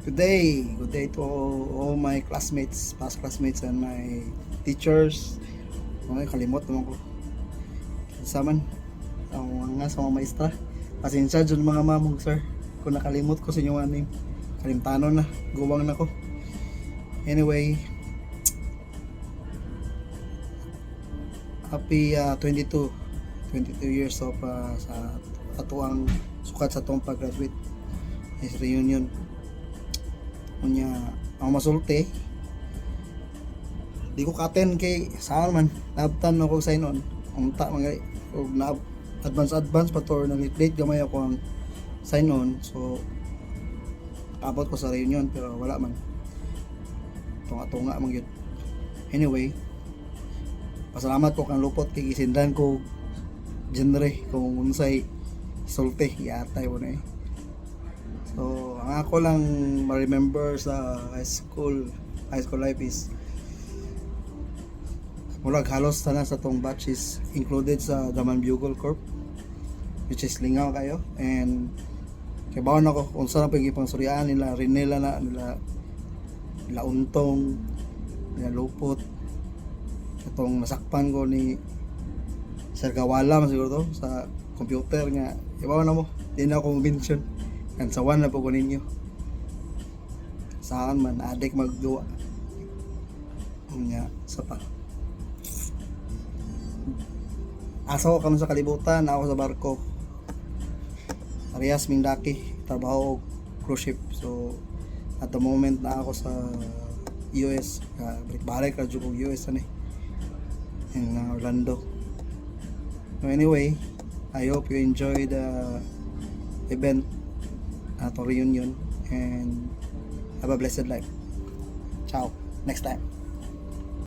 Good day to all my classmates, past classmates and my teachers. Okay, kalimot naman ko. Saman, ang mga sa mga maestra. Pasensya dyan mga mamong sir. Kung nakalimot ko sa inyo aning kalimtanon na, guwang na ko. Anyway, happy 22 years of sa atuang sukat sa atong pag-graduate. Is reunion. Unya ang masulti di ko ka-attend kay saan man nabtan ako sign on unta mga og na advance pa to nang late gamay ako ang sign on, so abot ko sa reunion pero wala man tunga man yun. Anyway, pasalamat ko kang lupot kay gisindan ko genre kung unsay sulti yatay mo na eh. So, ang ako lang ma-remember sa high school life is mula halos sana sa tong batch is included sa Daman Bugle Corp, which is lingaw kayo, and kibaw na ko kung saan na pang suryaan nila Rinela na nila Untong, nila Lupot, itong nasakpan ko ni Sir Gawala man siguro to sa computer nga kibaw na mo, di na ako mention kan sawan na po ko ninyo saan man adik magduwa nga sa pa aso ko sa kalibutan, ako sa barko Arias Mindaki, trabaho cruise ship. So at the moment na ako sa US, balik ra jud ko US ani in Orlando. So anyway, I hope you enjoy the event at reunion and have a blessed life. Ciao, next time.